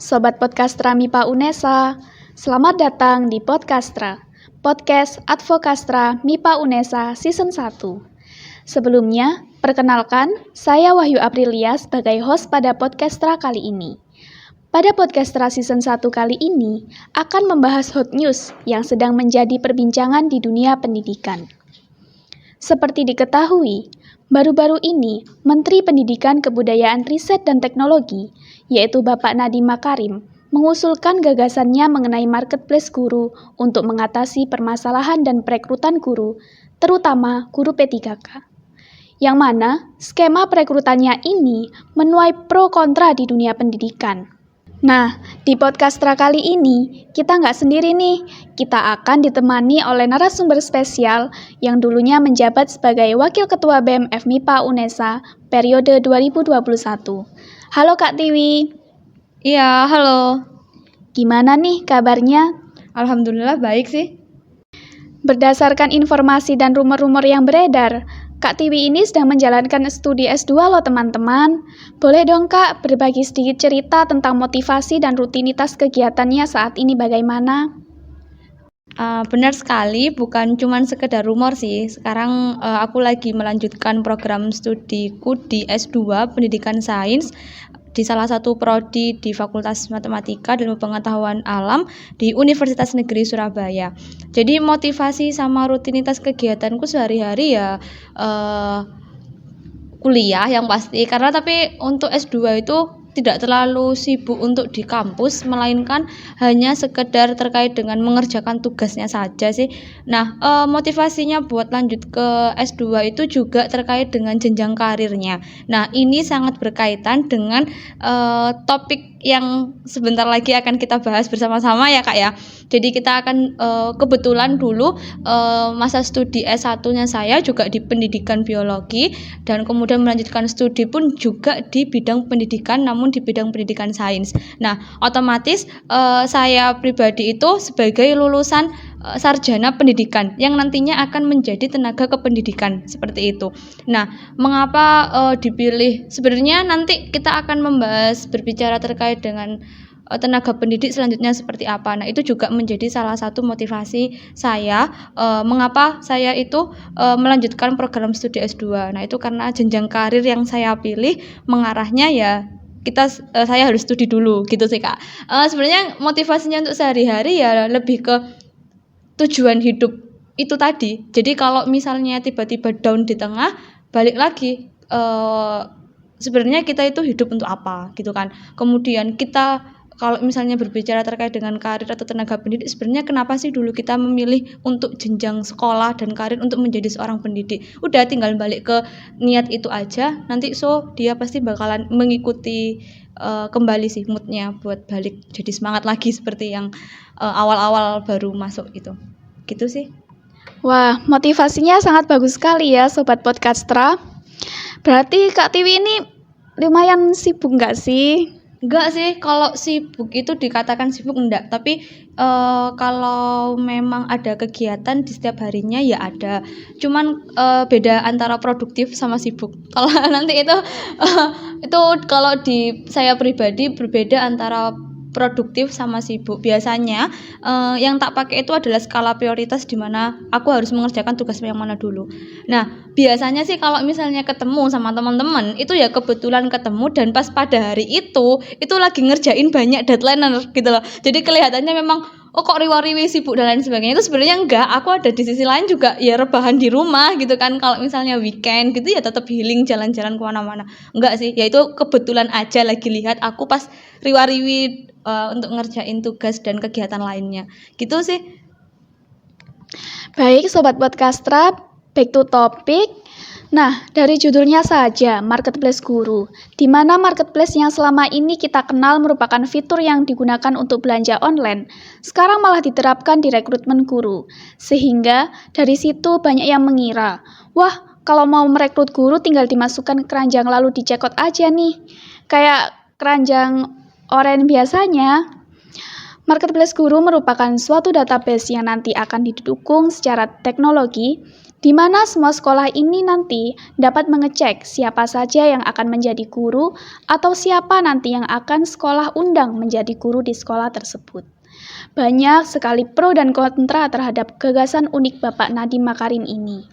Sobat Podcastra MIPA UNESA, selamat datang di Podcastra, Podcast Advokastra MIPA UNESA Season 1. Sebelumnya, perkenalkan, saya Wahyu Aprilia sebagai host pada Podcastra kali ini. Pada Podcastra Season 1 kali ini, akan membahas hot news yang sedang menjadi perbincangan di dunia pendidikan. Seperti diketahui, baru-baru ini, Menteri Pendidikan Kebudayaan Riset dan Teknologi, yaitu Bapak Nadiem Makarim, mengusulkan gagasannya mengenai marketplace guru untuk mengatasi permasalahan dan perekrutan guru, terutama guru P3K. Yang mana, skema perekrutannya ini menuai pro kontra di dunia pendidikan. Nah, di Podcastra kali ini, kita nggak sendiri nih. Kita akan ditemani oleh narasumber spesial yang dulunya menjabat sebagai Wakil Ketua BMF MIPA UNESA periode 2021. Halo Kak Tiwi. Iya, halo. Gimana nih kabarnya? Alhamdulillah baik sih. Berdasarkan informasi dan rumor-rumor yang beredar, Kak Tiwi ini sedang menjalankan studi S2 loh teman-teman. Boleh dong Kak berbagi sedikit cerita tentang motivasi dan rutinitas kegiatannya saat ini bagaimana? Benar sekali, bukan cuma sekedar rumor sih. Sekarang aku lagi melanjutkan program studiku di S2 Pendidikan Sains di salah satu prodi di Fakultas Matematika dan Pengetahuan Alam di Universitas Negeri Surabaya. Jadi motivasi sama rutinitas kegiatanku sehari-hari ya kuliah yang pasti, karena tapi untuk S2 itu tidak terlalu sibuk untuk di kampus, melainkan hanya sekedar terkait dengan mengerjakan tugasnya saja sih. Nah, motivasinya buat lanjut ke S2 itu juga terkait dengan jenjang karirnya. Nah, ini sangat berkaitan dengan topik yang sebentar lagi akan kita bahas bersama-sama ya Kak ya. Jadi kita akan kebetulan dulu masa studi S1-nya saya juga di pendidikan biologi, dan kemudian melanjutkan studi pun juga di bidang pendidikan, namun di bidang pendidikan sains. Nah, otomatis saya pribadi itu sebagai lulusan sarjana pendidikan yang nantinya akan menjadi tenaga kependidikan seperti itu. Nah, mengapa dipilih? Sebenarnya nanti kita akan membahas berbicara terkait dengan tenaga pendidik selanjutnya seperti apa. Nah, itu juga menjadi salah satu motivasi saya mengapa saya itu melanjutkan program studi S2. Nah, itu karena jenjang karir yang saya pilih mengarahnya ya saya harus studi dulu gitu sih Kak. Sebenarnya motivasinya untuk sehari-hari ya lebih ke tujuan hidup itu tadi. Jadi kalau misalnya tiba-tiba down di tengah, balik lagi sebenarnya kita itu hidup untuk apa gitu kan. Kemudian kita kalau misalnya berbicara terkait dengan karir atau tenaga pendidik, sebenarnya kenapa sih dulu kita memilih untuk jenjang sekolah dan karir untuk menjadi seorang pendidik? Udah tinggal balik ke niat itu aja, nanti dia pasti bakalan mengikuti kembali sih moodnya buat balik jadi semangat lagi seperti yang awal-awal baru masuk itu. Gitu sih. Wah, motivasinya sangat bagus sekali ya Sobat Podcastra. Berarti Kak Tiwi ini lumayan sibuk nggak sih? Enggak sih, kalau sibuk itu dikatakan sibuk enggak, tapi kalau memang ada kegiatan di setiap harinya ya ada. Cuman beda antara produktif sama sibuk. Kalau nanti itu kalau di saya pribadi berbeda antara produktif sama sibuk. Biasanya yang tak pakai itu adalah skala prioritas, di mana aku harus mengerjakan tugas yang mana dulu. Nah, biasanya sih kalau misalnya ketemu sama teman-teman itu ya kebetulan ketemu dan pas pada hari itu lagi ngerjain banyak deadline gitu loh. Jadi kelihatannya memang kok riwa-riwi sibuk dan lain sebagainya. Itu sebenarnya enggak, aku ada di sisi lain juga ya rebahan di rumah gitu kan. Kalau misalnya weekend gitu ya tetap healing, jalan-jalan kemana-mana. Enggak sih, ya itu kebetulan aja lagi lihat aku pas riwa-riwi untuk ngerjain tugas dan kegiatan lainnya. Gitu sih. Baik Sobat Podcastra, back to topic. Nah, dari judulnya saja, Marketplace Guru, di mana marketplace yang selama ini kita kenal merupakan fitur yang digunakan untuk belanja online, sekarang malah diterapkan di rekrutmen guru. Sehingga dari situ banyak yang mengira, wah, kalau mau merekrut guru tinggal dimasukkan ke keranjang lalu dicekot aja nih. Kayak keranjang oranye biasanya. Marketplace Guru merupakan suatu database yang nanti akan didukung secara teknologi, di mana semua sekolah ini nanti dapat mengecek siapa saja yang akan menjadi guru atau siapa nanti yang akan sekolah undang menjadi guru di sekolah tersebut. Banyak sekali pro dan kontra terhadap gagasan unik Bapak Nadiem Makarim ini.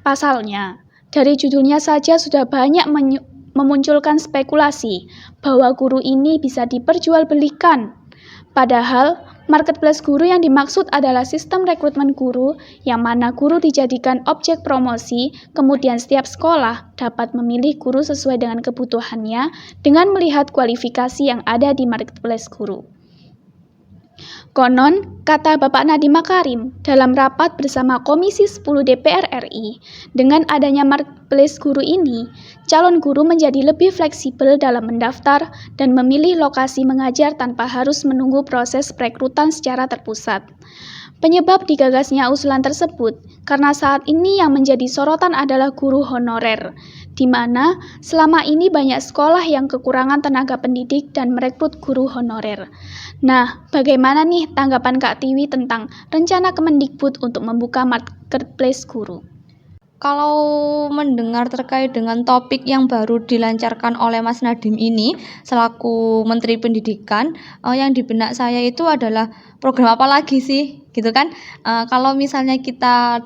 Pasalnya, dari judulnya saja sudah banyak memunculkan spekulasi bahwa guru ini bisa diperjualbelikan. Padahal, marketplace guru yang dimaksud adalah sistem rekrutmen guru yang mana guru dijadikan objek promosi, kemudian setiap sekolah dapat memilih guru sesuai dengan kebutuhannya dengan melihat kualifikasi yang ada di marketplace guru. Konon, kata Bapak Nadiem Makarim dalam rapat bersama Komisi 10 DPR RI, dengan adanya marketplace guru ini, calon guru menjadi lebih fleksibel dalam mendaftar dan memilih lokasi mengajar tanpa harus menunggu proses perekrutan secara terpusat. Penyebab digagasnya usulan tersebut karena saat ini yang menjadi sorotan adalah guru honorer, di mana selama ini banyak sekolah yang kekurangan tenaga pendidik dan merekrut guru honorer. Nah, bagaimana nih tanggapan Kak Tiwi tentang rencana Kemendikbud untuk membuka marketplace guru? Kalau mendengar terkait dengan topik yang baru dilancarkan oleh Mas Nadiem ini selaku Menteri Pendidikan, yang di benak saya itu adalah program apa lagi sih, gitu kan? Kalau misalnya kita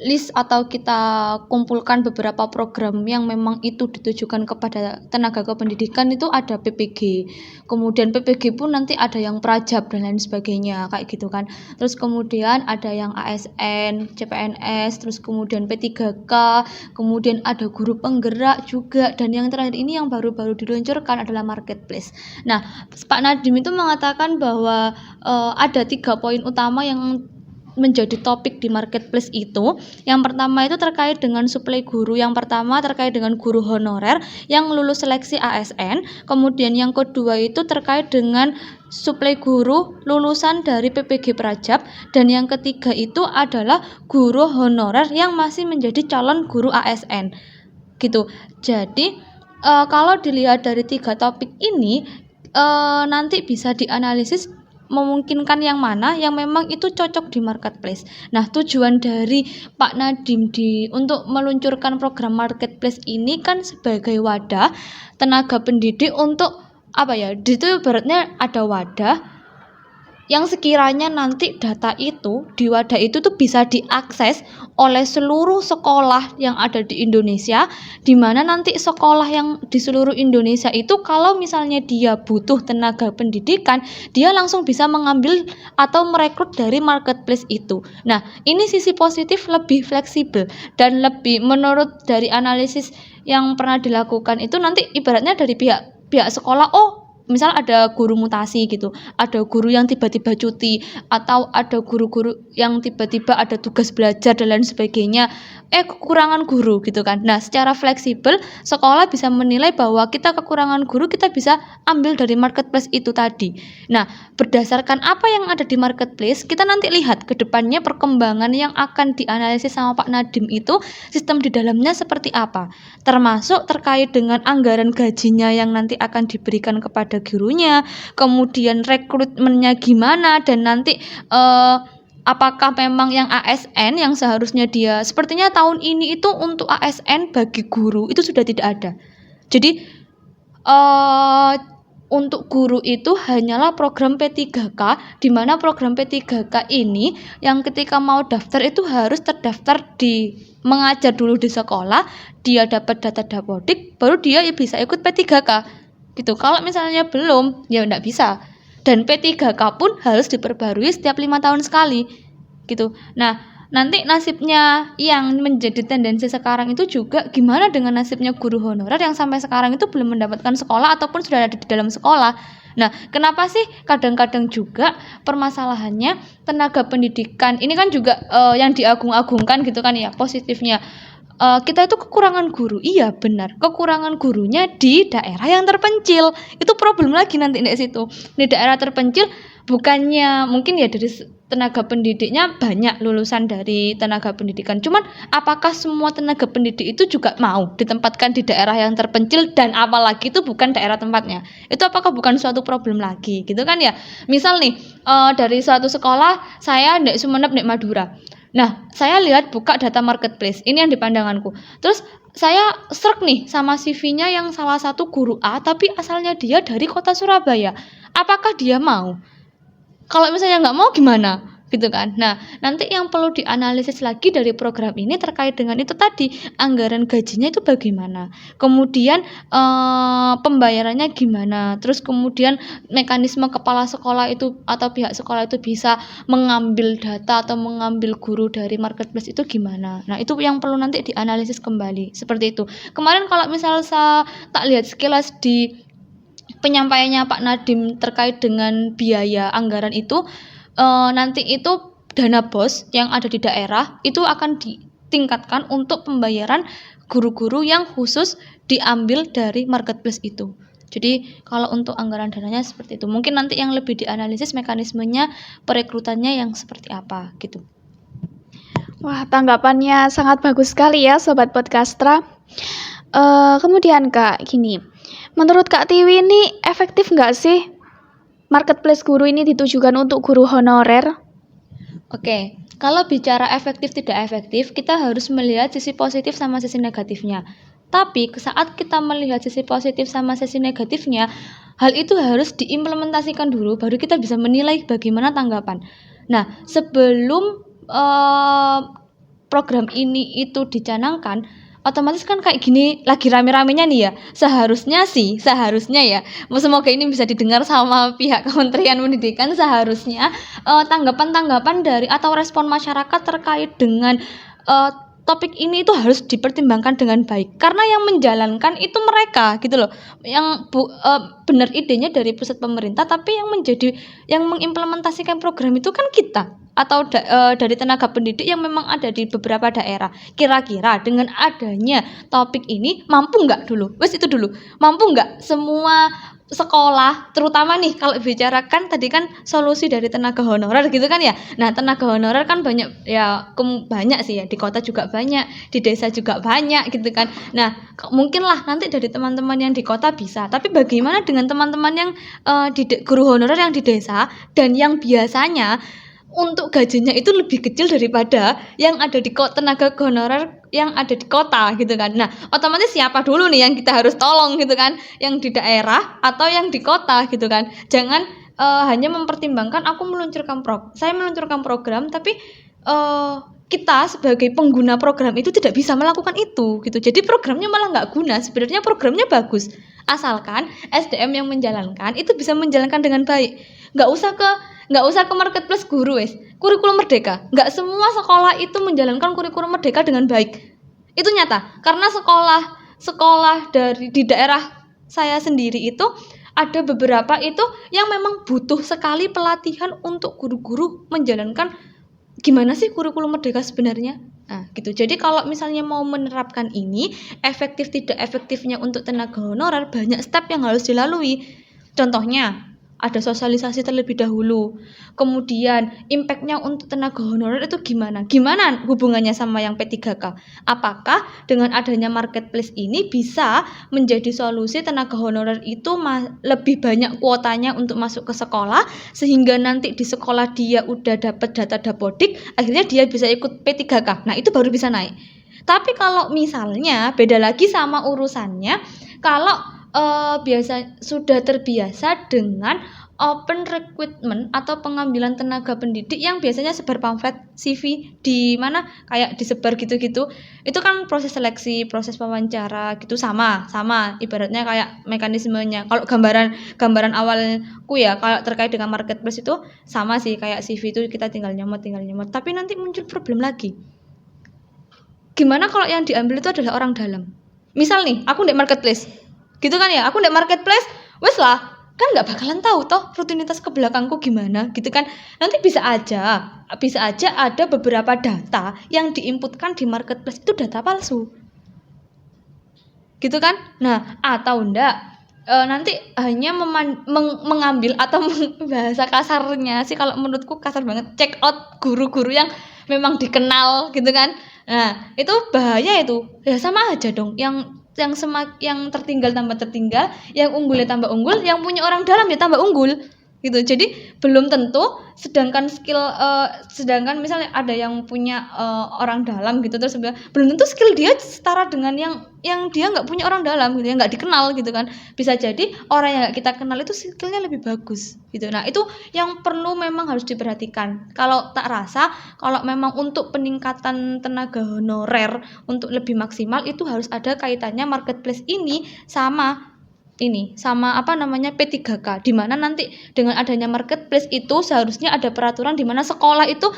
list atau kita kumpulkan beberapa program yang memang itu ditujukan kepada tenaga kependidikan, itu ada PPG, kemudian PPG pun nanti ada yang prajab dan lain sebagainya kayak gitu kan. Terus kemudian ada yang ASN, CPNS, terus kemudian P3K, kemudian ada guru penggerak juga, dan yang terakhir ini yang baru-baru diluncurkan adalah marketplace. Nah, Pak Nadiem itu mengatakan bahwa ada 3 poin utama yang menjadi topik di marketplace itu. Yang pertama itu terkait dengan suplai guru, yang pertama terkait dengan guru honorer yang lulus seleksi ASN, kemudian yang kedua itu terkait dengan suplai guru lulusan dari PPG Prajab, dan yang ketiga itu adalah guru honorer yang masih menjadi calon guru ASN gitu. Jadi kalau dilihat dari 3 topik ini, nanti bisa dianalisis memungkinkan yang mana yang memang itu cocok di marketplace. Nah, tujuan dari Pak Nadiem untuk meluncurkan program marketplace ini kan sebagai wadah tenaga pendidik untuk itu ibaratnya ada wadah yang sekiranya nanti data itu di wadah itu tuh bisa diakses oleh seluruh sekolah yang ada di Indonesia, di mana nanti sekolah yang di seluruh Indonesia itu kalau misalnya dia butuh tenaga pendidikan, dia langsung bisa mengambil atau merekrut dari marketplace itu. Nah, ini sisi positif, lebih fleksibel dan lebih, menurut dari analisis yang pernah dilakukan itu, nanti ibaratnya dari pihak sekolah, misal ada guru mutasi gitu, ada guru yang tiba-tiba cuti, atau ada guru-guru yang tiba-tiba ada tugas belajar dan lain sebagainya, kekurangan guru gitu kan. Nah, secara fleksibel sekolah bisa menilai bahwa kita kekurangan guru, kita bisa ambil dari marketplace itu tadi. Nah, berdasarkan apa yang ada di marketplace, kita nanti lihat ke depannya perkembangan yang akan dianalisis sama Pak Nadiem itu sistem di dalamnya seperti apa, termasuk terkait dengan anggaran gajinya yang nanti akan diberikan kepada gurunya, kemudian rekrutmennya gimana, dan nanti apakah memang yang ASN yang seharusnya dia, sepertinya tahun ini itu untuk ASN bagi guru itu sudah tidak ada. Jadi untuk guru itu hanyalah program P3K, di mana program P3K ini yang ketika mau daftar itu harus terdaftar di mengajar dulu di sekolah, dia dapat data Dapodik, baru dia bisa ikut P3K gitu. Kalau misalnya belum, ya enggak bisa. Dan P3K pun harus diperbarui setiap 5 tahun sekali gitu. Nah, nanti nasibnya yang menjadi tendensi sekarang itu juga gimana dengan nasibnya guru honorer yang sampai sekarang itu belum mendapatkan sekolah ataupun sudah ada di dalam sekolah. Nah, kenapa sih kadang-kadang juga permasalahannya tenaga pendidikan ini kan juga yang diagung-agungkan gitu kan ya, positifnya. Kita itu kekurangan guru, iya benar, kekurangan gurunya di daerah yang terpencil, itu problem lagi nanti di situ. Di daerah terpencil bukannya mungkin ya dari tenaga pendidiknya banyak lulusan dari tenaga pendidikan, cuman apakah semua tenaga pendidik itu juga mau ditempatkan di daerah yang terpencil, dan apalagi itu bukan daerah tempatnya, itu apakah bukan suatu problem lagi gitu kan ya. Misal nih dari suatu sekolah, saya di Sumeneb, di Madura, Nah, saya lihat buka data marketplace. Ini yang di pandanganku. Terus saya search nih sama CV-nya yang salah satu guru A, tapi asalnya dia dari kota Surabaya. Apakah dia mau? Kalau misalnya nggak mau gimana? Gitu kan. Nah, nanti yang perlu dianalisis lagi dari program ini terkait dengan itu tadi, anggaran gajinya itu bagaimana, kemudian pembayarannya gimana, terus kemudian mekanisme kepala sekolah itu atau pihak sekolah itu bisa mengambil data atau mengambil guru dari marketplace itu gimana. Nah, itu yang perlu nanti dianalisis kembali, seperti itu. Kemarin kalau misal saya tak lihat sekilas di penyampaiannya Pak Nadiem terkait dengan biaya anggaran itu, nanti itu dana BOS yang ada di daerah itu akan ditingkatkan untuk pembayaran guru-guru yang khusus diambil dari marketplace itu. Jadi kalau untuk anggaran dananya seperti itu. Mungkin nanti yang lebih dianalisis mekanismenya perekrutannya yang seperti apa gitu. Wah, tanggapannya sangat bagus sekali ya Sobat Podcastra. Kemudian Kak, gini, menurut Kak Tiwi ini efektif nggak sih marketplace guru ini ditujukan untuk guru honorer? Oke, kalau bicara efektif tidak efektif, kita harus melihat sisi positif sama sisi negatifnya. Tapi saat kita melihat sisi positif sama sisi negatifnya, hal itu harus diimplementasikan dulu, baru kita bisa menilai bagaimana tanggapan. Nah, sebelum program ini itu dicanangkan, otomatis kan kayak gini lagi rame-ramenya nih ya, seharusnya ya, semoga ini bisa didengar sama pihak Kementerian Pendidikan, seharusnya tanggapan-tanggapan dari atau respon masyarakat terkait dengan topik ini itu harus dipertimbangkan dengan baik, karena yang menjalankan itu mereka gitu loh, yang benar idenya dari pusat pemerintah, tapi yang mengimplementasikan program itu kan kita atau dari tenaga pendidik yang memang ada di beberapa daerah. Kira-kira dengan adanya topik ini mampu nggak dulu? Wes itu dulu, mampu nggak semua sekolah, terutama nih kalau bicarakan tadi kan solusi dari tenaga honorer gitu kan ya. Nah, tenaga honorer kan banyak ya, banyak sih ya, di kota juga banyak, di desa juga banyak gitu kan. Nah, mungkinlah nanti dari teman-teman yang di kota bisa, tapi bagaimana dengan teman-teman yang guru honorer yang di desa dan yang biasanya untuk gajinya itu lebih kecil daripada yang ada di tenaga honorer yang ada di kota gitu kan. Nah, otomatis siapa dulu nih yang kita harus tolong gitu kan, yang di daerah atau yang di kota gitu kan. Jangan hanya mempertimbangkan saya meluncurkan program tapi kita sebagai pengguna program itu tidak bisa melakukan itu gitu. Jadi programnya malah nggak guna. Sebenarnya programnya bagus, asalkan SDM yang menjalankan itu bisa menjalankan dengan baik. Nggak usah ke marketplace guru wes. Kurikulum Merdeka. Nggak semua sekolah itu menjalankan kurikulum Merdeka dengan baik. Itu nyata. Karena sekolah di daerah saya sendiri itu ada beberapa itu yang memang butuh sekali pelatihan untuk guru-guru menjalankan gimana sih kurikulum Merdeka sebenarnya. Nah, gitu. Jadi kalau misalnya mau menerapkan ini, efektif tidak efektifnya untuk tenaga honorer, banyak step yang harus dilalui. Contohnya, ada sosialisasi terlebih dahulu. Kemudian impact-nya untuk tenaga honorer itu gimana? Gimana hubungannya sama yang P3K? Apakah dengan adanya marketplace ini bisa menjadi solusi tenaga honorer itu lebih banyak kuotanya untuk masuk ke sekolah, sehingga nanti di sekolah dia udah dapat data Dapodik, akhirnya dia bisa ikut P3K. Nah, itu baru bisa naik. Tapi kalau misalnya beda lagi sama urusannya, kalau biasa sudah terbiasa dengan open recruitment atau pengambilan tenaga pendidik yang biasanya sebar pamflet CV di mana kayak disebar gitu-gitu, itu kan proses seleksi, proses wawancara gitu sama ibaratnya kayak mekanismenya. Kalau gambaran awalku ya kalau terkait dengan marketplace itu sama sih kayak CV itu kita tinggal nyemot, tapi nanti muncul problem lagi. Gimana kalau yang diambil itu adalah orang dalam? Misal nih aku di marketplace gitu kan ya, aku di marketplace, wes lah, kan nggak bakalan tahu toh rutinitas ke belakangku gimana gitu kan. Nanti bisa aja ada beberapa data yang diinputkan di marketplace itu data palsu gitu kan. Nah, atau enggak nanti hanya mengambil atau bahasa kasarnya sih kalau menurutku kasar banget, check out guru-guru yang memang dikenal gitu kan. Nah, itu bahaya itu. Ya sama aja dong, yang tertinggal tambah tertinggal, yang unggul ya tambah unggul, yang punya orang dalam ya tambah unggul. gitu. Jadi belum tentu sedangkan sedangkan misalnya ada yang punya orang dalam gitu terus belum tentu skill dia setara dengan yang dia nggak punya orang dalam gitu, yang nggak dikenal gitu kan. Bisa jadi orang yang nggak kita kenal itu skillnya lebih bagus gitu. Nah itu yang perlu memang harus diperhatikan. Kalau tak rasa kalau memang untuk peningkatan tenaga honorer untuk lebih maksimal itu harus ada kaitannya marketplace ini sama P3K, di mana nanti dengan adanya marketplace itu seharusnya ada peraturan di mana sekolah itu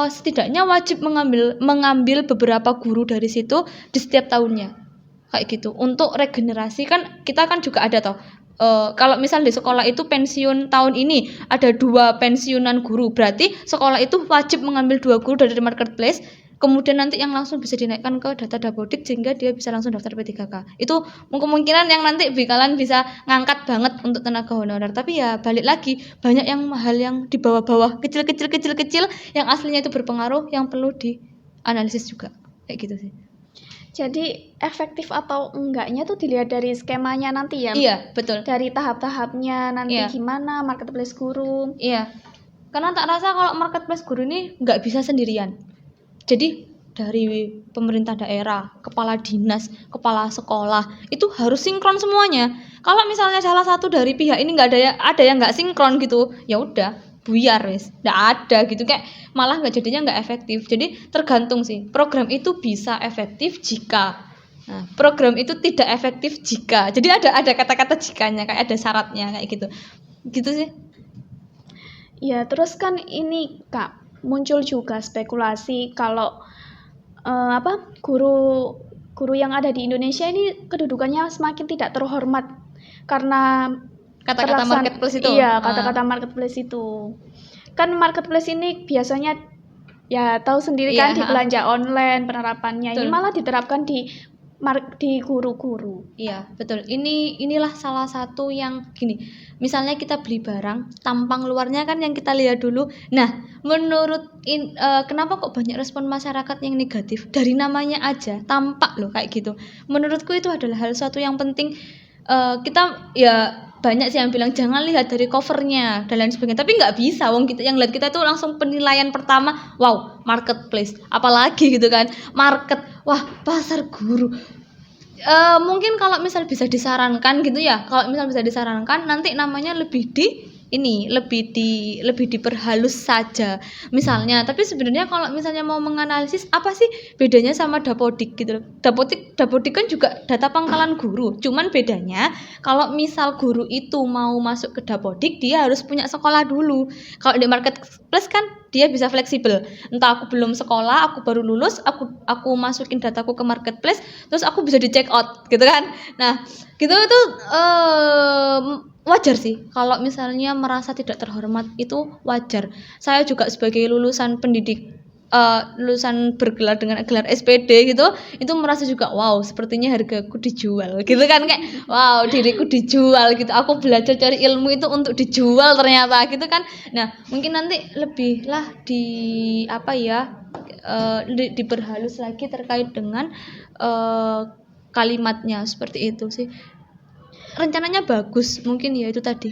setidaknya wajib mengambil beberapa guru dari situ di setiap tahunnya kayak gitu untuk regenerasi. Kan kita kan juga ada toh kalau misal di sekolah itu pensiun tahun ini ada 2 pensiunan guru, berarti sekolah itu wajib mengambil 2 guru dari marketplace. Kemudian nanti yang langsung bisa dinaikkan ke data Dapodik sehingga dia bisa langsung daftar P3K. Itu kemungkinan yang nanti kalian bisa ngangkat banget untuk tenaga honorer. Tapi ya balik lagi, banyak yang hal yang di bawah-bawah, kecil yang aslinya itu berpengaruh yang perlu dianalisis juga. Kayak gitu sih. Jadi efektif atau enggaknya tuh dilihat dari skemanya nanti ya. Iya, betul. Dari tahap-tahapnya nanti Iya. gimana marketplace guru. Iya. Karena tak rasa kalau marketplace guru ini nggak bisa sendirian. Jadi dari pemerintah daerah, kepala dinas, kepala sekolah itu harus sinkron semuanya. Kalau misalnya salah satu dari pihak ini nggak ada yang nggak sinkron gitu, ya udah buyar wes, nggak ada gitu, kayak malah nggak efektif. Jadi tergantung sih. Program itu bisa efektif jika, nah, program itu tidak efektif jika. Jadi ada kata-kata jikanya, kayak ada syaratnya kayak gitu sih. Ya terus kan ini Kak, muncul juga spekulasi kalau guru yang ada di Indonesia ini kedudukannya semakin tidak terhormat karena Kata-kata marketplace itu. Iya, kata-kata marketplace itu. Kan marketplace ini biasanya ya tahu sendiri kan di belanja online penerapannya. Betul. Ini malah diterapkan di guru-guru. Iya, betul. Inilah salah satu yang gini. Misalnya kita beli barang, tampang luarnya kan yang kita lihat dulu. Nah, kenapa kok banyak respon masyarakat yang negatif? Dari namanya aja, tampak loh kayak gitu. Menurutku itu adalah hal suatu yang penting. Kita ya banyak sih yang bilang jangan lihat dari covernya dan lain sebagainya, tapi nggak bisa, wong kita yang lihat kita itu langsung penilaian pertama, wow, marketplace, apalagi gitu kan, wah, pasar guru. Mungkin kalau misal bisa disarankan gitu ya, nanti namanya lebih diperhalus saja misalnya. Tapi sebenarnya kalau misalnya mau menganalisis apa sih bedanya sama Dapodik gitu loh. Dapodik kan juga data pangkalan guru, cuman bedanya kalau misal guru itu mau masuk ke Dapodik dia harus punya sekolah dulu. Kalau di marketplace kan dia bisa fleksibel, entah aku belum sekolah, aku baru lulus, aku masukin dataku ke marketplace, terus aku bisa di check out gitu kan. Nah gitu itu wajar sih kalau misalnya merasa tidak terhormat, itu wajar. Saya juga sebagai lulusan bergelar dengan gelar SPD gitu, itu merasa juga wow, sepertinya hargaku dijual gitu kan, kayak wow, diriku dijual gitu, aku belajar cari ilmu itu untuk dijual ternyata gitu kan. Nah mungkin nanti lebih lah diperhalus lagi terkait dengan kalimatnya, seperti itu sih. Rencananya bagus, mungkin ya itu tadi,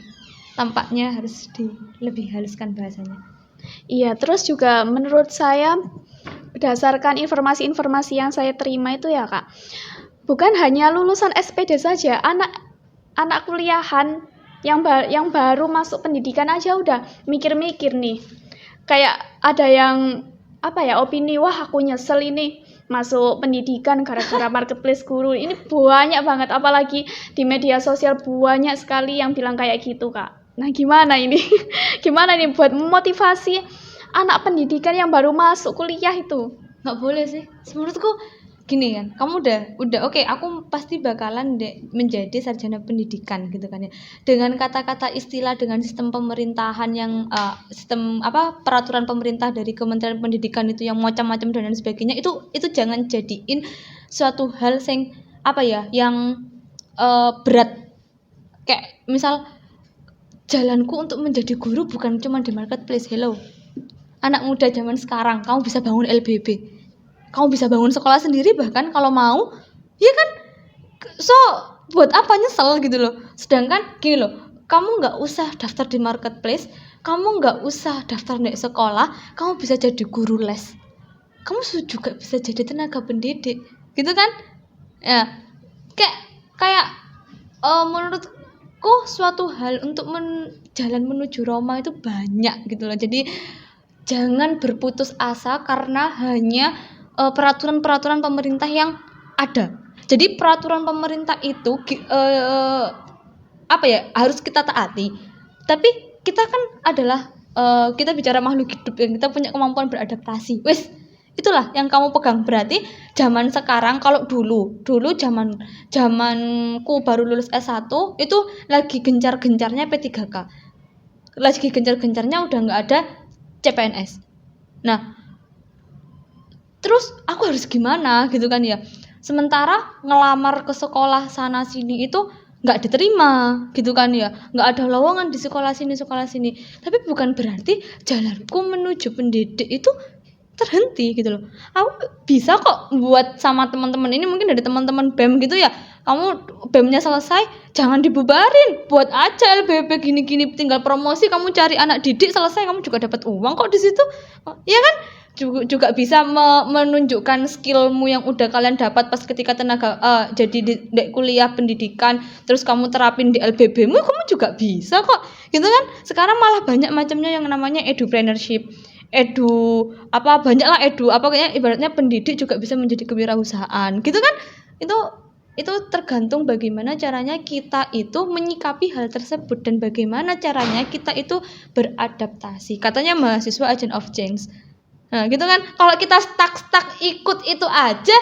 tampaknya harus lebih haluskan bahasanya. Iya, terus juga menurut saya berdasarkan informasi-informasi yang saya terima itu ya Kak, bukan hanya lulusan SPD saja, anak kuliahan yang baru masuk pendidikan aja udah mikir-mikir nih, kayak ada yang opini, wah aku nyesel ini masuk pendidikan gara-gara marketplace guru. Ini banyak banget, apalagi di media sosial banyak sekali yang bilang kayak gitu Kak. Nah gimana ini gimana nih buat memotivasi anak pendidikan yang baru masuk kuliah itu? Nggak boleh sih menurutku. Gini kan, kamu udah oke, aku pasti bakalan menjadi sarjana pendidikan gitu kan ya, dengan kata-kata istilah, dengan sistem pemerintahan yang peraturan pemerintah dari Kementerian Pendidikan itu yang macam-macam dan lain sebagainya, itu jangan jadiin suatu hal yang berat. Kayak misal jalanku untuk menjadi guru bukan cuma di marketplace. Hello, anak muda zaman sekarang, kamu bisa bangun LBB, kamu bisa bangun sekolah sendiri bahkan kalau mau, ya kan? So buat apa nyesel gitu loh. Sedangkan gini loh, kamu nggak usah daftar di marketplace, kamu nggak usah daftar di sekolah, kamu bisa jadi guru les, kamu juga bisa jadi tenaga pendidik, gitu kan? Ya, kayak menurutku suatu hal untuk jalan menuju Roma itu banyak gitu loh. Jadi jangan berputus asa karena hanya peraturan-peraturan pemerintah yang ada. Jadi peraturan pemerintah itu harus kita taati. Tapi kita kan adalah kita bicara makhluk hidup yang kita punya kemampuan beradaptasi. Wes, itulah yang kamu pegang. Berarti zaman sekarang, kalau dulu zamanku baru lulus S1 itu lagi gencar-gencarnya P3K. Lagi gencar-gencarnya udah enggak ada CPNS. Nah, terus aku harus gimana gitu kan ya. Sementara ngelamar ke sekolah sana sini itu nggak diterima gitu kan ya, nggak ada lowongan di sekolah sini. Tapi bukan berarti jalanku menuju pendidik itu terhenti gitu loh. Aku bisa kok buat sama teman-teman ini, mungkin dari teman-teman BEM gitu ya, kamu BEM-nya selesai jangan dibubarin, buat aja LBB gini-gini, tinggal promosi, kamu cari anak didik, selesai kamu juga dapat uang kok di situ. Iya kan? Juga bisa menunjukkan skillmu yang udah kalian dapat pas ketika jadi di kuliah pendidikan, terus kamu terapin di LBB-mu, kamu juga bisa kok gitu kan. Sekarang malah banyak macamnya yang namanya edupreneurship, kayaknya ibaratnya pendidik juga bisa menjadi kewirausahaan gitu kan. Itu tergantung bagaimana caranya kita itu menyikapi hal tersebut dan bagaimana caranya kita itu beradaptasi. Katanya mahasiswa agent of change. Nah gitu kan, kalau kita stuck ikut itu aja,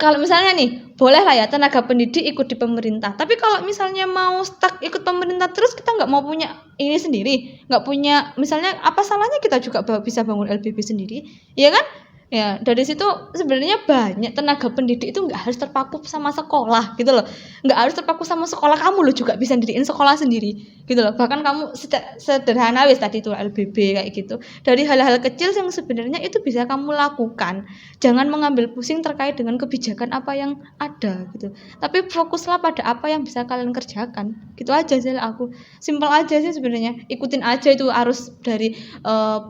kalau misalnya nih boleh lah ya tenaga pendidik ikut di pemerintah, tapi kalau misalnya mau stuck ikut pemerintah terus, kita nggak mau punya ini sendiri, nggak punya, misalnya apa salahnya kita juga bisa bangun LBB sendiri, ya kan? Ya dari situ sebenarnya banyak tenaga pendidik itu nggak harus terpaku sama sekolah gitu loh, nggak harus terpaku sama sekolah, kamu lo juga bisa didikin sekolah sendiri gitu loh. Bahkan kamu sederhana wis tadi itu LBB kayak gitu, dari hal-hal kecil yang sebenarnya itu bisa kamu lakukan. Jangan mengambil pusing terkait dengan kebijakan apa yang ada gitu, tapi fokuslah pada apa yang bisa kalian kerjakan, gitu aja sih. Aku simpel aja sih sebenarnya, ikutin aja itu arus dari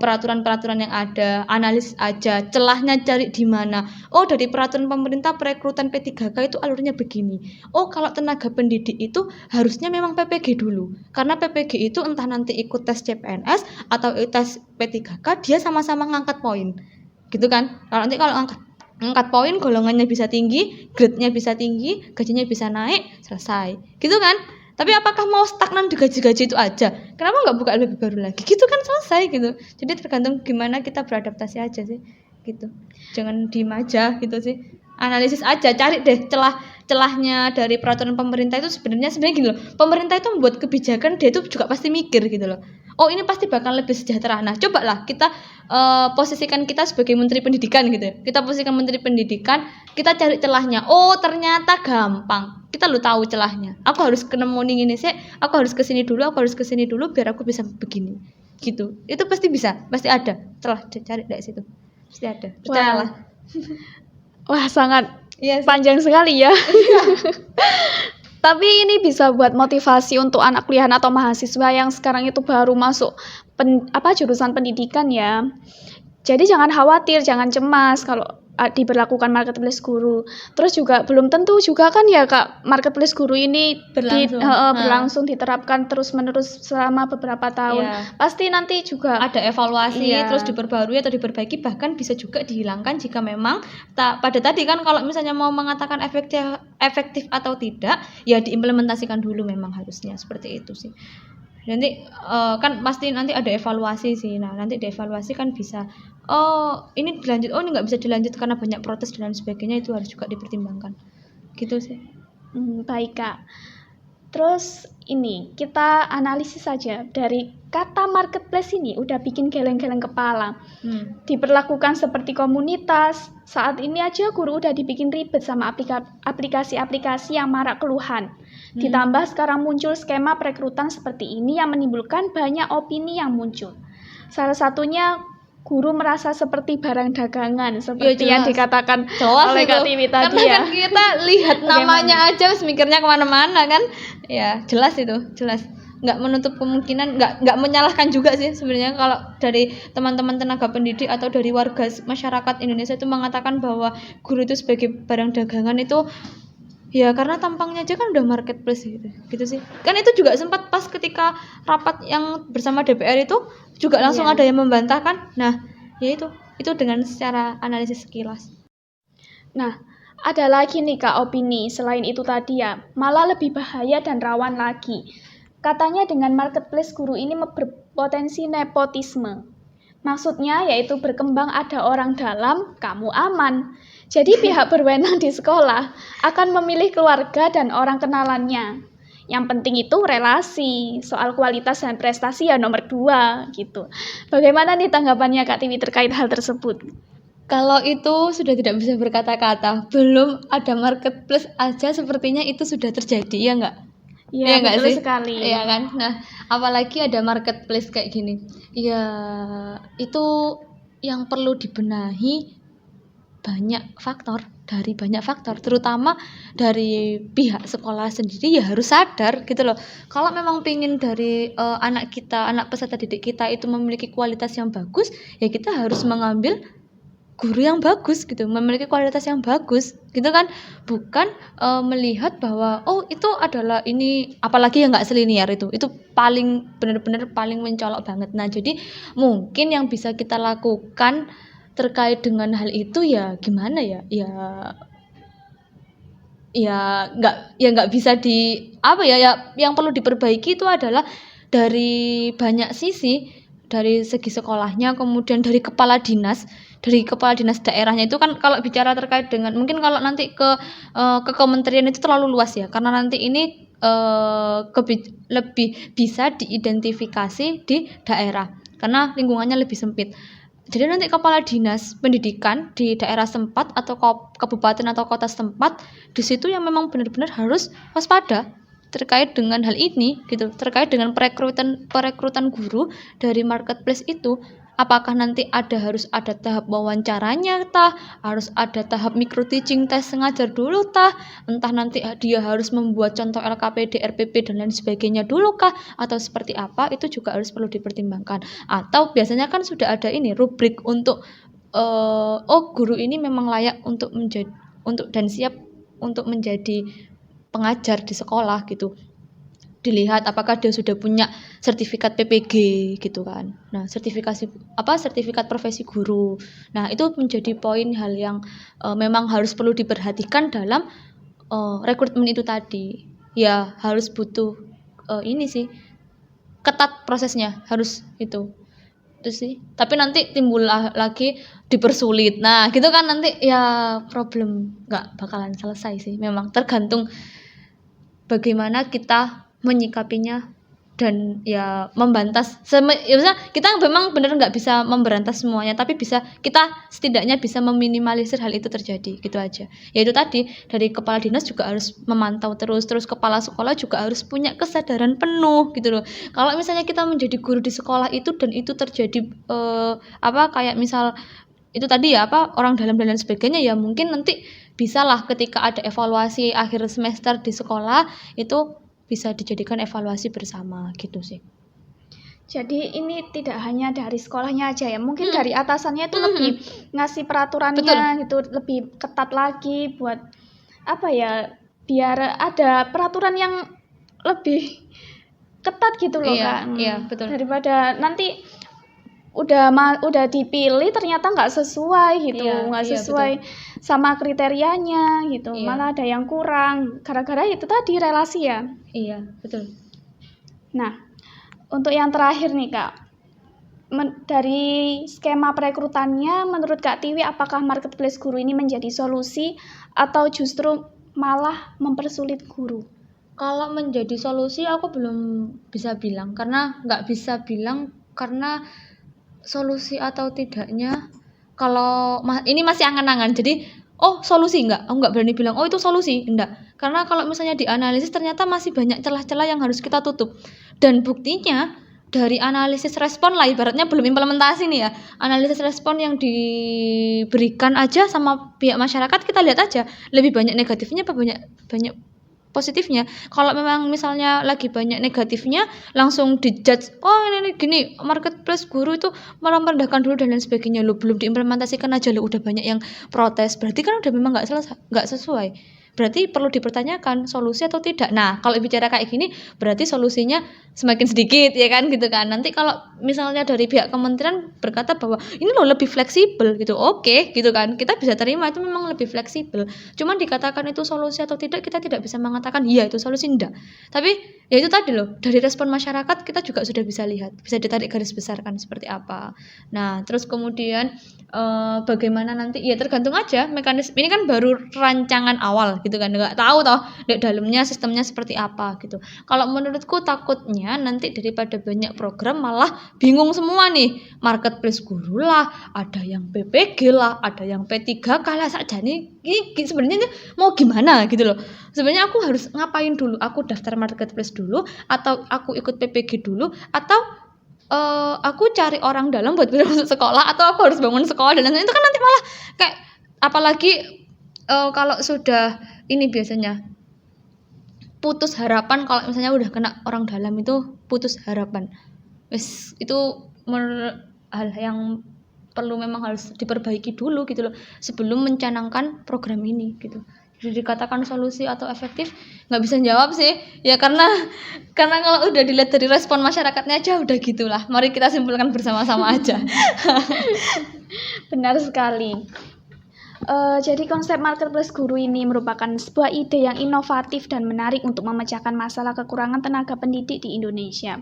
peraturan-peraturan yang ada, analisis aja, celahnya cari di mana. Oh, dari peraturan pemerintah perekrutan P3K itu alurnya begini. Oh, kalau tenaga pendidik itu harusnya memang PPG dulu, karena PPG itu entah nanti ikut tes CPNS atau tes P3K, dia sama-sama ngangkat poin gitu kan. Kalau angkat poin, golongannya bisa tinggi, grade-nya bisa tinggi, gajinya bisa naik, selesai gitu kan. Tapi apakah mau stagnan di gaji-gaji itu aja? Kenapa nggak buka lebih baru lagi? Gitu kan, selesai gitu. Jadi tergantung gimana kita beradaptasi aja sih gitu. Jangan diem aja gitu sih. Analisis aja, cari deh celahnya dari peraturan pemerintah itu. Sebenarnya gini loh, pemerintah itu membuat kebijakan, dia itu juga pasti mikir gitu loh. Oh, ini pasti bakal lebih sejahtera. Nah, cobalah kita posisikan kita sebagai menteri pendidikan gitu ya. Kita posisikan menteri pendidikan, kita cari celahnya. Oh, ternyata gampang. Kita lo tahu celahnya. Aku harus ketemu ini sih, aku harus kesini dulu biar aku bisa begini. Gitu. Itu pasti bisa, pasti ada celah, cari dari situ. Pasti ada. Percayalah. Wah, sangat panjang sekali ya. Tapi ini bisa buat motivasi untuk anak kuliahan atau mahasiswa yang sekarang itu baru masuk jurusan pendidikan ya. Jadi jangan khawatir, jangan cemas kalau diberlakukan marketplace guru. Terus juga belum tentu juga kan ya Kak, marketplace guru ini berlangsung diterapkan terus-menerus selama beberapa tahun. Yeah. Pasti nanti juga ada evaluasi, terus diperbarui atau diperbaiki, bahkan bisa juga dihilangkan jika memang pada tadi kan, kalau misalnya mau mengatakan efektif atau tidak, ya diimplementasikan dulu, memang harusnya seperti itu sih. Nanti kan pasti nanti ada evaluasi sih. Nah, nanti dievaluasi kan bisa, ini dilanjut, ini nggak bisa dilanjut karena banyak protes dan sebagainya, itu harus juga dipertimbangkan gitu sih. Baik Kak, terus ini kita analisis saja. Dari kata marketplace ini udah bikin geleng-geleng kepala. Diperlakukan seperti komunitas. Saat ini aja guru udah dibikin ribet sama aplikasi-aplikasi yang marak keluhan. Ditambah sekarang muncul skema perekrutan seperti ini yang menimbulkan banyak opini yang muncul. Salah satunya guru merasa seperti barang dagangan, seperti yang dikatakan oleh Kak Tiwi tadi. Karena kan kita lihat namanya aja mikirnya kemana-mana kan. Ya jelas itu, jelas. nggak menutup kemungkinan, nggak menyalahkan juga sih sebenarnya kalau dari teman-teman tenaga pendidik atau dari warga masyarakat Indonesia itu mengatakan bahwa guru itu sebagai barang dagangan itu ya karena tampangnya aja kan udah marketplace gitu sih. Kan itu juga sempat pas ketika rapat yang bersama DPR itu juga langsung ada yang membantah kan. Nah, ya itu dengan secara analisis sekilas. Nah, ada lagi nih Kak opini selain itu tadi ya, malah lebih bahaya dan rawan lagi. Katanya dengan marketplace guru ini berpotensi nepotisme. Maksudnya yaitu berkembang ada orang dalam, kamu aman. Jadi pihak berwenang di sekolah akan memilih keluarga dan orang kenalannya. Yang penting itu relasi, soal kualitas dan prestasi ya nomor 2 gitu. Bagaimana nih tanggapannya Kak Tiwi terkait hal tersebut? Kalau itu sudah tidak bisa berkata-kata, belum ada marketplace aja sepertinya itu sudah terjadi, ya nggak? Iya, nggak betul sih? sekali. Iya kan? Nah, apalagi ada marketplace kayak gini. Ya, itu yang perlu dibenahi banyak faktor, terutama dari pihak sekolah sendiri ya harus sadar gitu loh. Kalau memang pingin dari anak peserta didik kita itu memiliki kualitas yang bagus, ya kita harus mengambil guru yang bagus gitu, memiliki kualitas yang bagus gitu kan, bukan melihat bahwa oh itu adalah ini, apalagi yang nggak selinier itu paling benar-benar paling mencolok banget. Nah jadi mungkin yang bisa kita lakukan terkait dengan hal itu ya gimana ya nggak bisa yang perlu diperbaiki itu adalah dari banyak sisi, dari segi sekolahnya, kemudian dari kepala dinas daerahnya itu kan. Kalau bicara terkait dengan mungkin kalau nanti ke kementerian itu terlalu luas ya, karena nanti ini lebih bisa diidentifikasi di daerah karena lingkungannya lebih sempit. Jadi nanti kepala dinas pendidikan di daerah setempat atau kabupaten atau kota setempat, di situ yang memang benar-benar harus waspada terkait dengan hal ini gitu, terkait dengan perekrutan guru dari marketplace itu. Apakah nanti harus ada tahap wawancaranya tah, harus ada tahap micro teaching tes sengaja dulu tah, entah nanti dia harus membuat contoh LKPD, RPP dan lain sebagainya dulu kah, atau seperti apa, itu juga harus perlu dipertimbangkan. Atau biasanya kan sudah ada ini rubrik untuk guru ini memang layak untuk dan siap untuk menjadi pengajar di sekolah gitu. Dilihat apakah dia sudah punya sertifikat PPG gitu kan. Nah, sertifikat profesi guru. Nah, itu menjadi poin hal yang memang harus perlu diperhatikan dalam rekrutmen itu tadi. Ya, harus butuh ini sih. Ketat prosesnya, harus itu. Itu sih. Tapi nanti timbul lagi dipersulit. Nah, gitu kan nanti ya problem enggak bakalan selesai sih. Memang tergantung bagaimana kita menyikapinya dan ya membantas kita memang benar nggak bisa memberantas semuanya, tapi kita setidaknya bisa meminimalisir hal itu terjadi gitu aja. Ya itu tadi, dari kepala dinas juga harus memantau terus kepala sekolah juga harus punya kesadaran penuh gitu loh. Kalau misalnya kita menjadi guru di sekolah itu dan itu terjadi kayak misal itu tadi ya orang dalam dan lain sebagainya, ya mungkin nanti bisalah ketika ada evaluasi akhir semester di sekolah itu bisa dijadikan evaluasi bersama gitu sih. Jadi ini tidak hanya dari sekolahnya aja ya, mungkin dari atasannya itu lebih ngasih peraturannya. Betul. Gitu, lebih ketat lagi buat biar ada peraturan yang lebih ketat gitu loh Kak. Iya, betul. Daripada nanti udah dipilih ternyata nggak sesuai gitu, nggak sesuai sama kriterianya gitu, malah ada yang kurang gara-gara itu tadi relasi ya. Iya, betul. Nah, untuk yang terakhir nih Kak, dari skema perekrutannya menurut Kak Tiwi, apakah marketplace guru ini menjadi solusi atau justru malah mempersulit guru? Kalau menjadi solusi aku belum bisa bilang, karena nggak bisa bilang karena solusi atau tidaknya kalau ini masih angan-angan. Jadi solusi enggak, aku enggak berani bilang itu solusi, enggak. Karena kalau misalnya dianalisis ternyata masih banyak celah-celah yang harus kita tutup. Dan buktinya dari analisis respon lah, ibaratnya belum implementasi nih ya. Analisis respon yang diberikan aja sama pihak masyarakat, kita lihat aja lebih banyak negatifnya apa banyak positifnya. Kalau memang misalnya lagi banyak negatifnya, langsung dijudge, oh ini gini, marketplace guru itu malah merendahkan dulu dan lain sebagainya. Lo belum diimplementasikan aja lo udah banyak yang protes. Berarti kan udah memang nggak sesuai. Berarti perlu dipertanyakan solusi atau tidak. Nah, kalau bicara kayak gini, berarti solusinya semakin sedikit ya kan gitu kan. Nanti kalau misalnya dari pihak kementerian berkata bahwa ini loh lebih fleksibel gitu, oke gitu kan, kita bisa terima itu memang lebih fleksibel. Cuman dikatakan itu solusi atau tidak, kita tidak bisa mengatakan iya itu solusi, enggak. Tapi ya itu tadi loh, dari respon masyarakat kita juga sudah bisa lihat, bisa ditarik garis besar kan seperti apa. Nah terus kemudian bagaimana nanti, ya tergantung aja mekanisme ini kan baru rancangan awal gitu kan, nggak tahu toh di dalamnya sistemnya seperti apa gitu. Kalau menurutku takutnya nanti daripada banyak program malah bingung semua nih, marketplace guru lah, ada yang PPG lah, ada yang P3K lah saja nih. Ini sebenarnya mau gimana gitu loh. Sebenarnya aku harus ngapain dulu? Aku daftar marketplace dulu, atau aku ikut PPG dulu, atau aku cari orang dalam buat bisa masuk sekolah, atau aku harus bangun sekolah dan lain-lain. Itu kan nanti malah kayak, apalagi kalau sudah ini biasanya putus harapan. Kalau misalnya udah kena orang dalam itu putus harapan. Itu hal yang perlu memang harus diperbaiki dulu gitu loh sebelum mencanangkan program ini gitu. Jadi dikatakan solusi atau efektif nggak bisa jawab sih ya, karena kalau udah dilihat dari respon masyarakatnya aja udah gitulah. Mari kita simpulkan bersama-sama aja. Benar sekali. Jadi konsep marketplace guru ini merupakan sebuah ide yang inovatif dan menarik untuk memecahkan masalah kekurangan tenaga pendidik di Indonesia.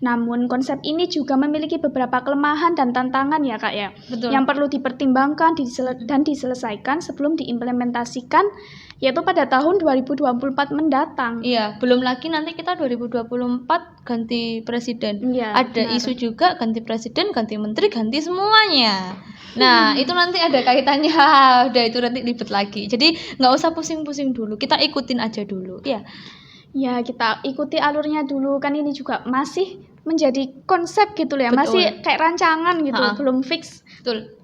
Namun konsep ini juga memiliki beberapa kelemahan dan tantangan ya Kak ya. Betul. Yang perlu dipertimbangkan dan diselesaikan sebelum diimplementasikan, yaitu pada tahun 2024 mendatang. Iya, belum lagi nanti kita 2024 ganti presiden. Iya, ada benar. isu juga ganti presiden, ganti menteri, ganti semuanya. Nah, itu nanti ada kaitannya. Udah itu nanti ribet lagi. Jadi nggak usah pusing-pusing dulu. Kita ikutin aja dulu. Iya. Ya, kita ikuti alurnya dulu, kan ini juga masih menjadi konsep gitu ya, Betul. masih kayak rancangan gitu, belum fix. Betul.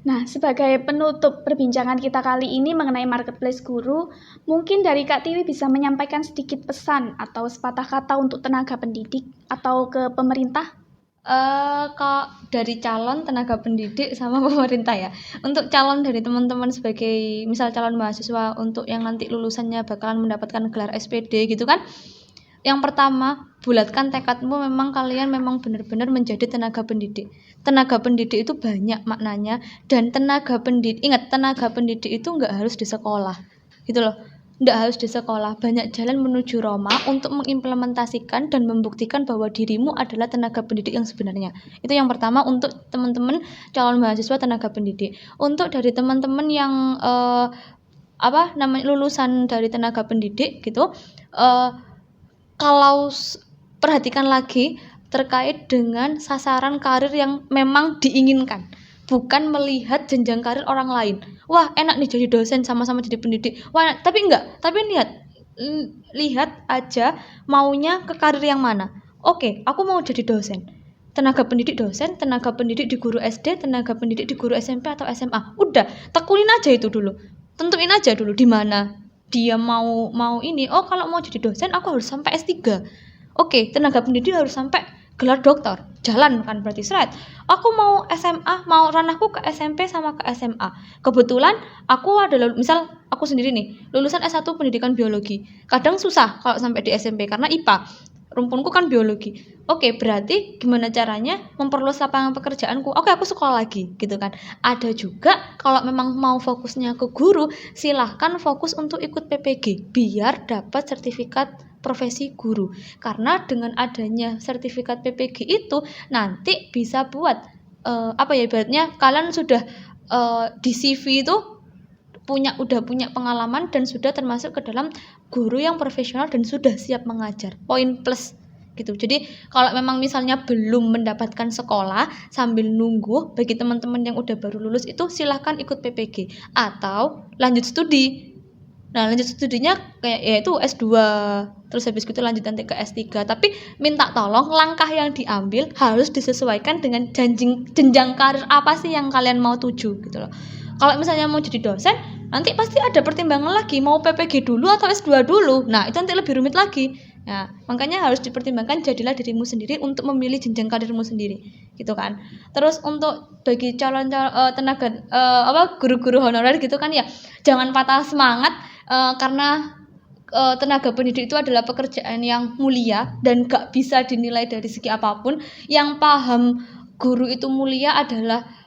Nah, sebagai penutup perbincangan kita kali ini mengenai marketplace guru, mungkin dari Kak Tiwi bisa menyampaikan sedikit pesan atau sepatah kata untuk tenaga pendidik atau ke pemerintah? Kalau dari calon tenaga pendidik sama pemerintah ya, untuk calon dari teman-teman sebagai misal calon mahasiswa untuk yang nanti lulusannya bakalan mendapatkan gelar SPD gitu kan, yang pertama bulatkan tekadmu, memang kalian memang benar-benar menjadi tenaga pendidik. Tenaga pendidik itu banyak maknanya, dan tenaga pendidik, ingat tenaga pendidik itu nggak harus di sekolah gitu loh. Nggak harus di sekolah, banyak jalan menuju Roma untuk mengimplementasikan dan membuktikan bahwa dirimu adalah tenaga pendidik yang sebenarnya. Itu yang pertama untuk teman-teman calon mahasiswa tenaga pendidik. Untuk dari teman-teman yang lulusan dari tenaga pendidik gitu, kalau perhatikan lagi terkait dengan sasaran karir yang memang diinginkan. Bukan melihat jenjang karir orang lain. Wah, enak nih jadi dosen sama-sama jadi pendidik. Wah, tapi enggak. Tapi lihat aja maunya ke karir yang mana. Oke, aku mau jadi dosen. Tenaga pendidik dosen, tenaga pendidik di guru SD, tenaga pendidik di guru SMP atau SMA. Udah, tekunin aja itu dulu. Tentuin aja dulu di mana dia mau ini. Oh, kalau mau jadi dosen aku harus sampai S3. Oke, tenaga pendidik harus sampai gelar doktor. Jalan kan berarti seret. Aku mau SMA, mau ranahku ke SMP sama ke SMA. Kebetulan aku adalah, misal aku sendiri nih, lulusan S1 pendidikan biologi. Kadang susah kalau sampai di SMP karena IPA. Rumpunku kan biologi. Oke, berarti gimana caranya memperluas lapangan pekerjaanku? Oke, aku sekolah lagi gitu kan. Ada juga kalau memang mau fokusnya ke guru, silahkan fokus untuk ikut PPG biar dapat sertifikat profesi guru. Karena dengan adanya sertifikat PPG itu nanti bisa buat ibaratnya kalian sudah di CV itu udah punya pengalaman dan sudah termasuk ke dalam guru yang profesional dan sudah siap mengajar. Poin plus gitu. Jadi kalau memang misalnya belum mendapatkan sekolah sambil nunggu, bagi teman-teman yang udah baru lulus itu silahkan ikut PPG atau lanjut studi. Nah, lanjut studinya kayak yaitu S2, terus habis itu lanjut nanti ke S3. Tapi minta tolong langkah yang diambil harus disesuaikan dengan jenjang karir apa sih yang kalian mau tuju gitu loh. Kalau misalnya mau jadi dosen, nanti pasti ada pertimbangan lagi, mau PPG dulu atau S2 dulu. Nah, itu nanti lebih rumit lagi. Nah, makanya harus dipertimbangkan, jadilah dirimu sendiri untuk memilih jenjang karirmu sendiri, gitu kan. Terus untuk bagi calon guru-guru honorer gitu kan ya, jangan patah semangat karena tenaga pendidik itu adalah pekerjaan yang mulia dan gak bisa dinilai dari segi apapun. Yang paham guru itu mulia adalah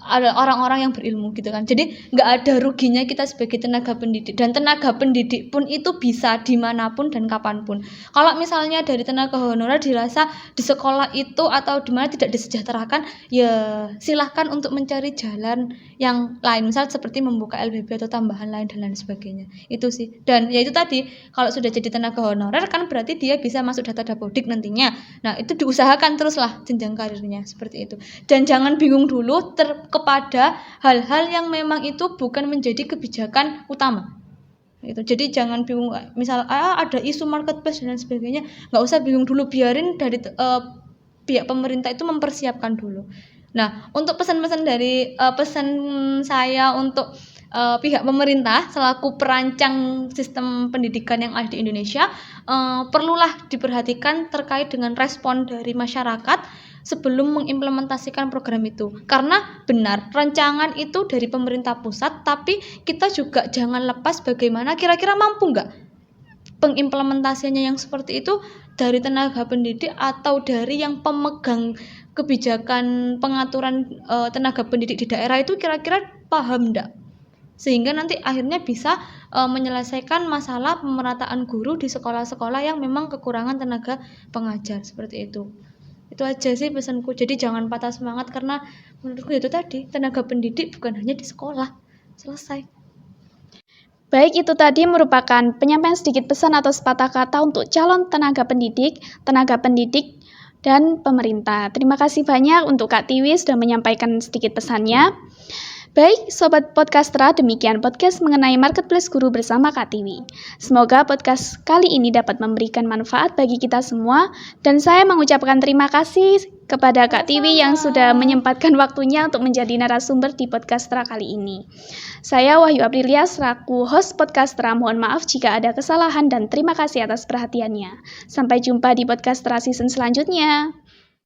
ada orang-orang yang berilmu gitu kan. Jadi nggak ada ruginya kita sebagai tenaga pendidik, dan tenaga pendidik pun itu bisa dimanapun dan kapanpun. Kalau misalnya dari tenaga honorer dirasa di sekolah itu atau di mana tidak disejahterakan, ya silahkan untuk mencari jalan yang lain, misal seperti membuka LBB atau tambahan lain dan lain sebagainya. Itu sih. Dan ya itu tadi, kalau sudah jadi tenaga honorer kan berarti dia bisa masuk data Dapodik nantinya. Nah, itu diusahakan teruslah jenjang karirnya seperti itu. Dan jangan bingung dulu kepada hal-hal yang memang itu bukan menjadi kebijakan utama. Gitu. Jadi jangan bingung, misal ada isu marketplace dan sebagainya, nggak usah bingung dulu, biarin dari pihak pemerintah itu mempersiapkan dulu. Nah, untuk pesan-pesan dari pesan saya untuk pihak pemerintah selaku perancang sistem pendidikan yang ada di Indonesia, perlulah diperhatikan terkait dengan respon dari masyarakat sebelum mengimplementasikan program itu. Karena benar, rancangan itu dari pemerintah pusat, tapi kita juga jangan lepas bagaimana kira-kira mampu nggak pengimplementasiannya yang seperti itu dari tenaga pendidik atau dari yang pemegang kebijakan pengaturan tenaga pendidik di daerah itu kira-kira paham nggak? Sehingga nanti akhirnya bisa menyelesaikan masalah pemerataan guru di sekolah-sekolah yang memang kekurangan tenaga pengajar seperti itu. Itu aja sih pesanku. Jadi jangan patah semangat, karena menurutku itu tadi, tenaga pendidik bukan hanya di sekolah. Selesai. Baik, itu tadi merupakan penyampaian sedikit pesan atau sepatah kata untuk calon tenaga pendidik, dan pemerintah. Terima kasih banyak untuk Kak Tiwi sudah menyampaikan sedikit pesannya. Baik, Sobat Podcastra, demikian podcast mengenai Marketplace Guru bersama Kak Tiwi. Semoga podcast kali ini dapat memberikan manfaat bagi kita semua, dan saya mengucapkan terima kasih kepada Kak Tiwi yang sudah menyempatkan waktunya untuk menjadi narasumber di Podcastra kali ini. Saya Wahyu Aprilia selaku host Podcastra, mohon maaf jika ada kesalahan dan terima kasih atas perhatiannya. Sampai jumpa di Podcastra season selanjutnya.